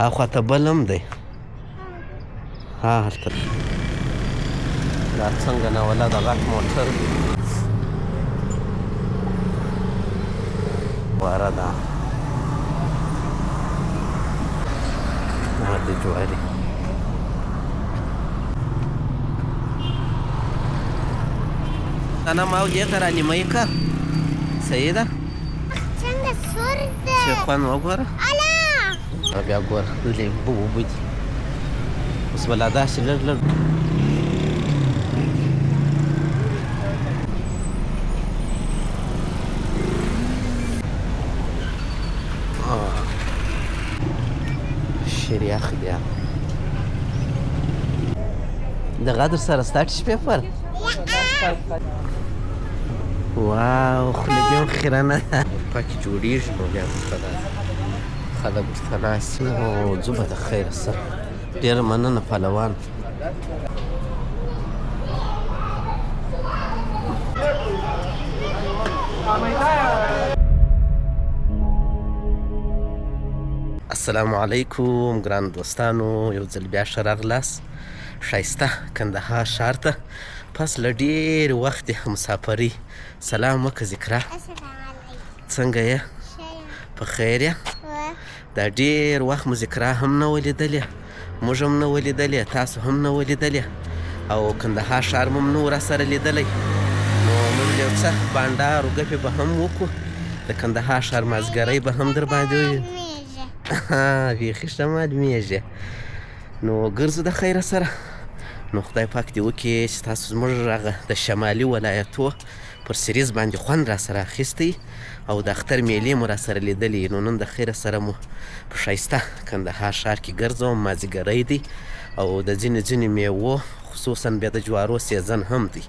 هاخواته بل هم دی ها هلته دا څنګه نوله د غټ موټر واره ده د جواري انا ما دې ته رانیمایي که صحیح ده څنګه سور ده چې خوند وګوره بیا ګوره لیمبو اوبه دي اوس به لا داسې لږ لږ شیر یخ بیا دغه در سره ستا ټیش پیپر واو خوله دې هم خیرنه ده پکې جوړېږي نو بیا ورته خلک ورته ناست او ځو به د خیره سره ډېره مننه پهلوان السلام علیکم ګران دوستانو یو ځل بیا ښه راغلاست ښایسته کندهار ښار ته پس له ډېر وخت مسافرۍ سلام وکړه ذکرا څنګه یې په خیر یې دا ډېر وخت مو ذکرا هم نه ولیدلې موږ هم نه ولیدلې تاسو هم نه ولیدلې او کندهار ښار مو هم نه و راسره لیدلی نو موږ یو څه بانډار و ګپې به هم وکړو د کندهار ښار مازدګرۍ به هم در باندې ووي بیخي ښه معلومېږي نو ګرځو د خیره سره نو خدای پاک دې وکړي چې تاسو زموږ هغه د شمالي ولایتو پر سریز باندې خوند را سره اخیستی او د اختر میلې مو را سره لیدلې نو نن د خیره سره مو په ښایسته کندهار ښار کې ګرځوم مازدیګری دی او د ځینې میوو خصوصا بیا د جوارو سیزن هم دی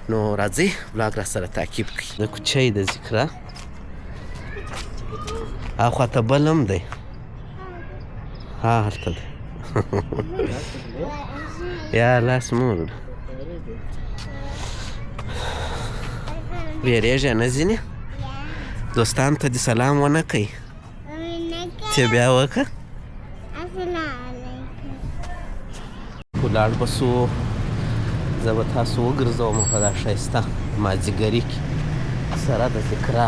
نو راځئ بلاګ را سره تعقیب کړئ د کوچۍ د ذکرا هاخواته بل هم دی ها هلته دی یا لاس مور بیریږي نه ځینې دوستانو ته دې سلام ونه کوي چې بیا وکړه ولاړ به سو زه به تاسو وګرځوم په دا ښایسته مازدیګري کې سره د ذکرا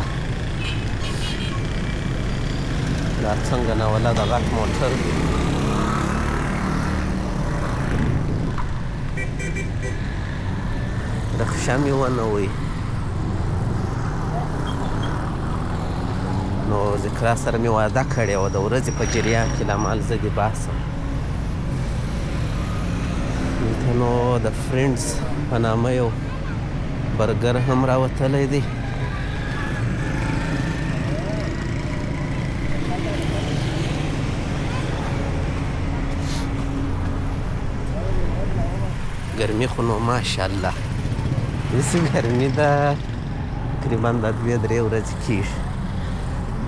دا څنګه نوله د غټ موټر رخصه مې ونه وی نو ذکرا سره مې وعده کړې وه د ورځې په جریان کې لامل زه دې باسم دلته نو د فرینډز په نامه یو برګر هم راوتلی دی ګرمي خو نو ماشاءالله داسې ګرمي ده تقریبا دا 2-3 ورځې کېږي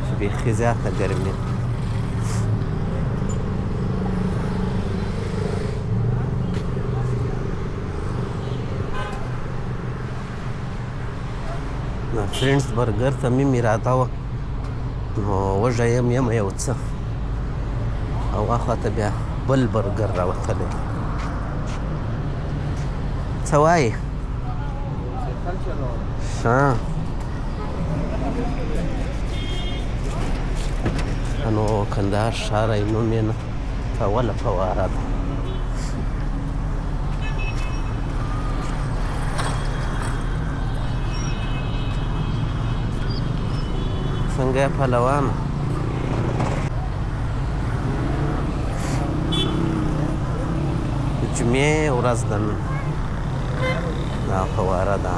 چې بیخي زیاته ګرمي دا فرینډز برګر ته مې اراده وه نو وږی یم یو څه او اخواته بیا بل برګر راوتلی څه وایې نو کندهار ښار نوم یې نه اوله فواره ده څنګه یې پهلوانه د جمعې ورځ ده نن دا فواره ده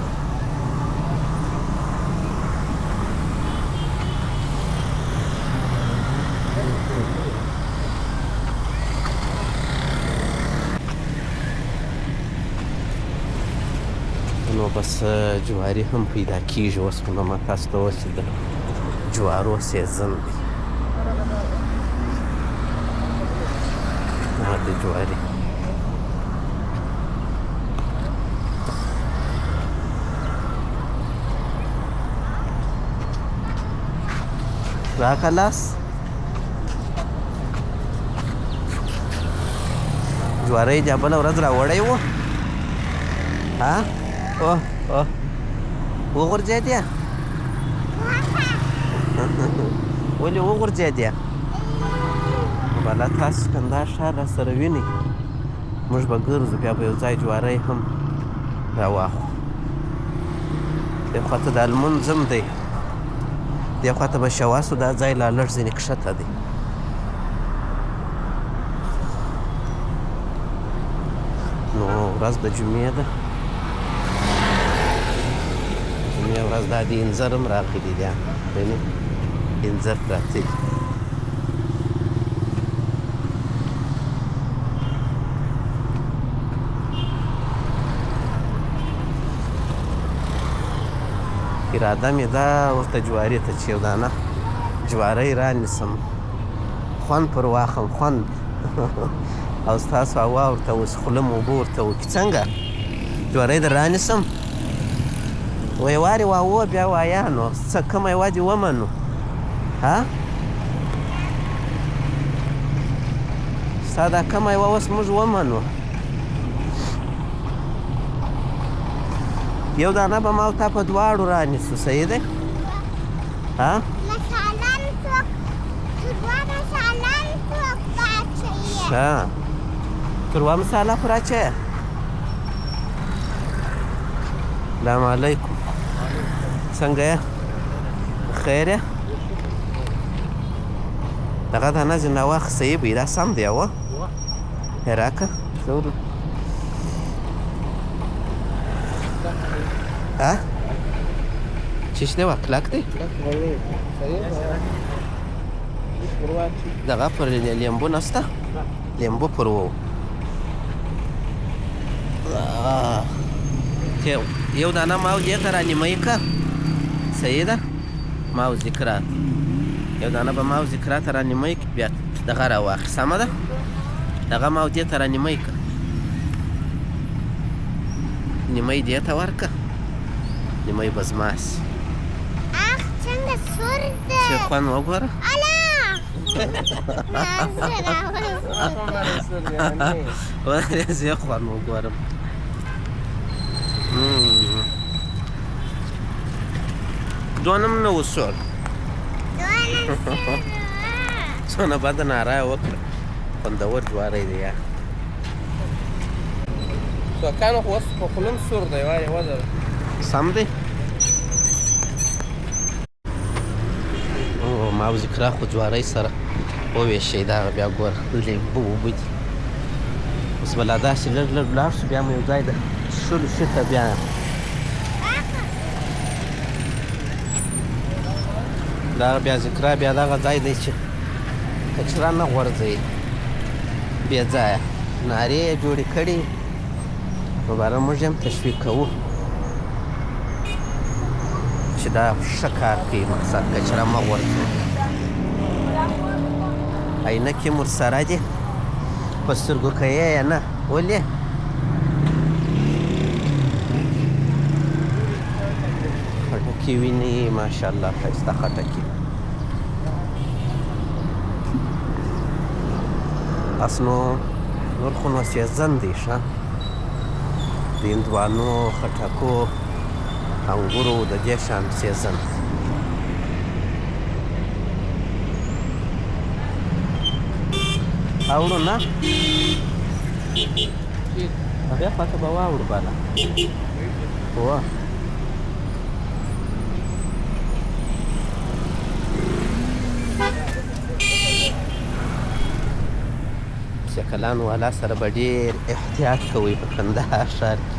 نو بس جواري هم پیدا کېږي اوس خو نو ما تاسو ته وویل چې د جوارو سیزن دی د جواري راکه لاس جواری دې بله ورځ راوړی و ها اوه اوه وغورځېد یې ولې وغورځېد یې بله تاسو کندهار ښار راسره وینئ موږ به ګرځو بیا به یو ځای جواری هم راواخلو دې خواته د المونځ هم دی دې خواته به شواسو دا ځای لا لږ ځینې کښته دی نو ورځ د جمعې ده جمعې ورځ دا د انځر هم راغلي دي وینې انځر پراته دي اراده مې ده ورته جواري ته چې یو دانه جواری رانیسم خوند پر واخم خوند او ستاسو هوا ورته اوس خوله مو اوبه ورته وکړي څنګه جواری در رانیسم وی وارې واوه بیا وایه نو څه کومه یوه دې ومنو ها ستا دا کومه یوه اوس موږ ومنو یو دانه به ما او تا په دواړو رانیسو صحیح دی ها ها تروه مساله پر اچویه سلام علیکم څنګه یې خیر یې دغه دانه ځینې وخت صحیح وي دا سم دی اوه یې راکړه ها چیش دی کلک دی دغه پر لیمبو نسته لیمبو پر وو یو دانه ماو دې ته رانیمه که صحیح ده ماو ذکرات یو دانه به ماو ذکرات رانیمه که بیا دغه راواخلي سمه ده دغه ماو دې ته رانیمه که نیمه یې دې ته ورکړه نیمه یې به زما سي اخ څنګه سور ده چې خوند وګوره ولې زه خوند وګورم دونم نه و سور څونه بده ناره یې وکړه خوندور جواری دی یا سوکانو خو اوس په خوله هم سور دی وایې وځه سم دی ما ذکرا خو جواری سره وویشئ دغه بیا ګوره لیمبو اوبه دي اوس به لا داسې لږ لږ ولاړ شو بیا مو یو ځای د څښلو شي ته بیا دغه بیا ذکرا بیا دغه ځای دی چې کچره نه غورځوي بې ځایه نارې یې جوړې کړي نو باره موږ هم تشویق کوو چې دا ښه کار کوي مقصد کچره مه غورځوي عینکې مو ورسره دي په سترګو کوې یې نه ولې خټکي ویني ماشاءالله ښایسته خټکي بس نور خو نو سیزن دی ښه د هندوانو خټکو انګورو د دې شان سیزن اوړو نه هغې خواته به واوړو بالا هو سیکلان والا سره به ډېر احتیاط کوئ په کندهار ښار کې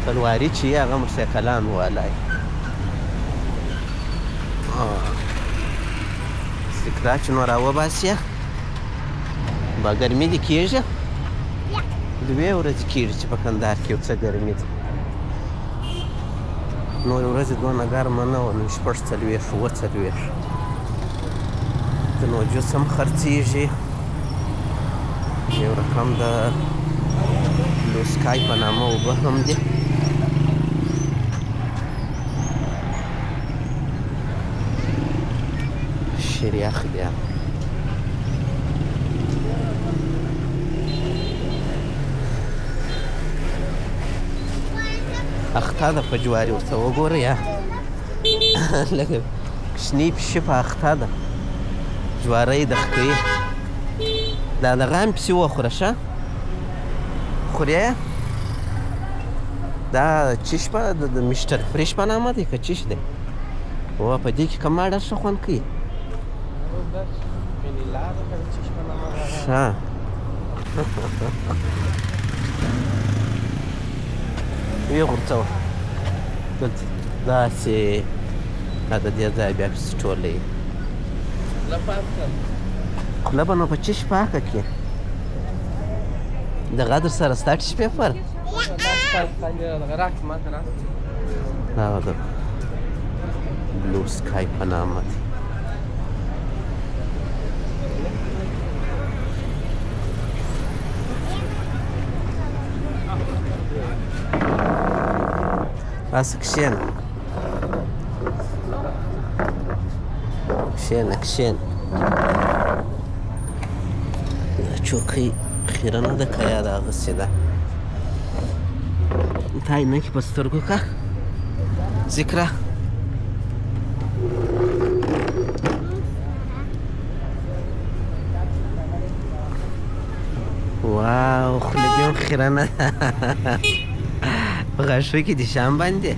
تلواري چې یې هغه موسیقلان والا یې سکراچ نو راوباسیه به ګرمي دې کېږي دوې ورځې کېږي چې په کندهار کې یو څه ګرمي ده نورې ورځې دونه ګرمه نه وه نن شپږ څلوېښت اووه څلوېښت د نوجوس هم خرڅېږي یو رقم د لوسکای په نامه اوبه هم دي شیر یخ بیا اخته ده په جواري ورته وګوره یا لکه شنې پسې په اخته ده جواری د ښکوي دا دغه هم پسې وخوره شه خورې دا چیش په د میسټر فریش په نامه دی که چیش دی و په دې کې کومه ډېر ښه خوند کوي ښه ویې غورځوه دلته داسې دا د دې ځای بیا پسې ټولی خوله به نو په چیش پاکه کړي د غدر سره ستا ټیش پیپر دا د بلو سکای په نامه دی راسه کښېنه کښېنه دا چوکۍ خیره نه ده که یا د هغسې ده تا عینکې په سترګو که ذکره واو خوله دې هم خیره نه ده په غاښو کې دې شام باندې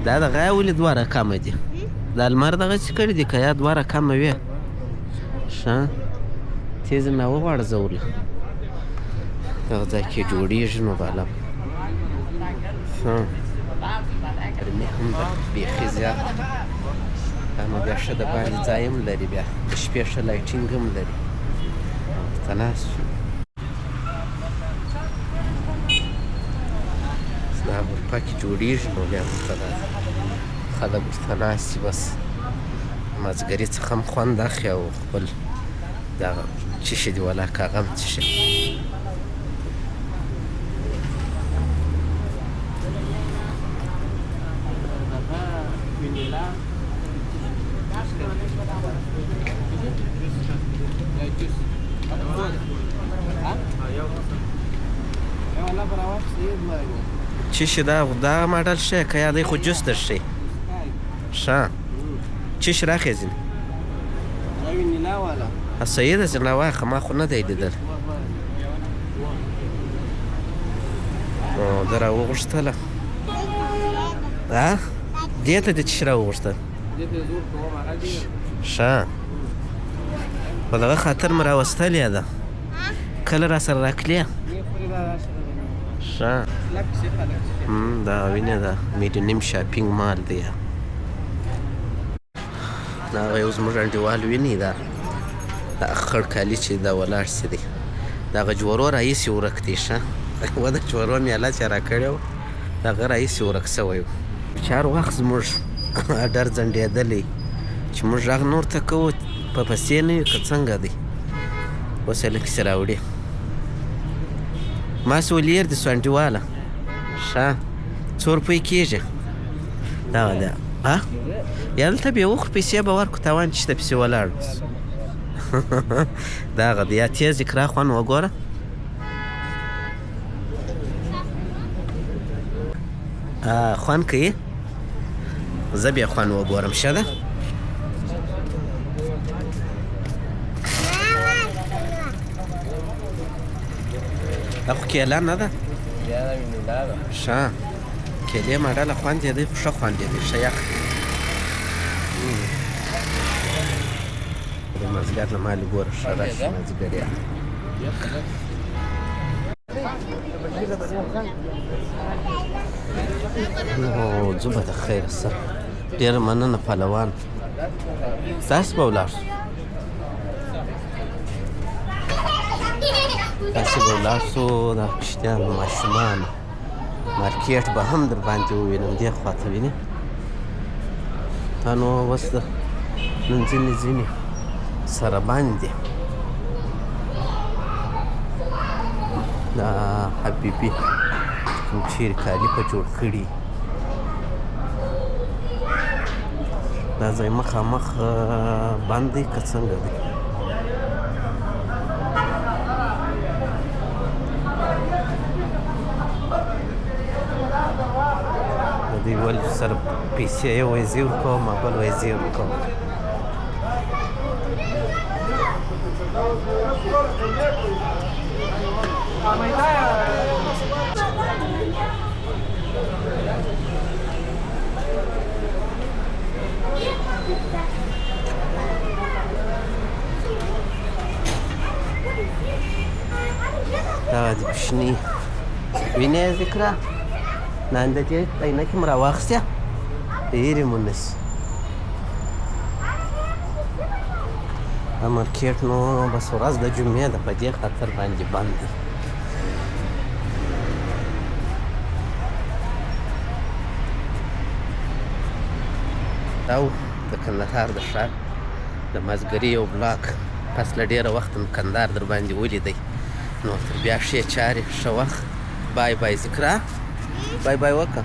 دا دغه ولې دوه رقمه دي دا لمر دغسې کړي دي که یا دوه رقمه وي ښه تیز نه وغورځوله دغه ځای کې جوړېږي نو بالا ګرمي هم ده بیخي زیات دا نو بیا ښه د باندې ځای هم لري بیا د شپې ښه لایټینګ هم لري ورته ناست دا اروپا کې جوړېږي نو بیا ورته خلک ورته ناست دي بس مازدیګري څخه هم خوند اخلي او خپل دغه چیشي دي ولاکه هغه هم څښي چیشي دا ماډل ښه که یا دی خو جوس درښي ښه چیش راخېځي صحیح ده ځینې واخه ما خو نه دی لیدل ده راوغوښتله دې ته دې چیش راوغوښتل ښه په دغه خاطر مې راوستلې ده کله را سره راکلې ښه دا وینې ده میډینیم شاپینګ مال دی دا هغه یو زموږ انډیوال ویني دا خړ کالي چې دا ولاړ سي دی د هغه جوړو راهیسې ورک دی ښه و د جوړو میله چې راکړی و د هغه راهیسې ورک سوی و چار وخت زموږ اډر ځنډېدلی چې موږ غږ نور ته کوو په پسې نه وي که څنګه دی اوس یې لکسې راوړي ما سې ولیر دي سو انډیواله ښه څو روپۍ کېږي دغه ده یا دلته بیا وخو پیسې به ورکړو تاوان چې شته پسې ولاړ دغه دی یا تیز اقرا خوند وګوره خوند کوي زه بیا خوند وګورم ښه ده دا خو کیله نه ده ښه کیلې ماډله خوند یې دی خو ښه خوند یې دی ښه یخ د مازدیګر له مالې ګوره ښه راشي مازدیګریا ځو به د خیره سره ډېره مننه پهلوان ستاسې به ولاړ شو تاسې به ولاړ شو دا کشتیانو ماشومانو مارکیټ به هم در باندې ووینم دې خواته وینې تا نو اوس د نن ځینې سره باندې دا حبیبي کوم چیرې کالي په جوړ کړي دا ځای مخامخ بند دی که څنګه دی پیسې یو وایي زه ورکوم او بل وایي زه ورکوم. دا د کوچني وینې ذکره نن د دې عینکې مو راواخیستې ډېرې مو نیسي. دا مارکېټ نو بس ورځ د جمعې ده په دې خاطر باندې بند دی. دا و د کندهار د ښار د مازدګري یو بلاک. پس له ډېره وخته مې کندهار در باندې ولیدی. نو تر بیا ښې چارې ښه وخت. بای بای ذکره بای بای وکړه.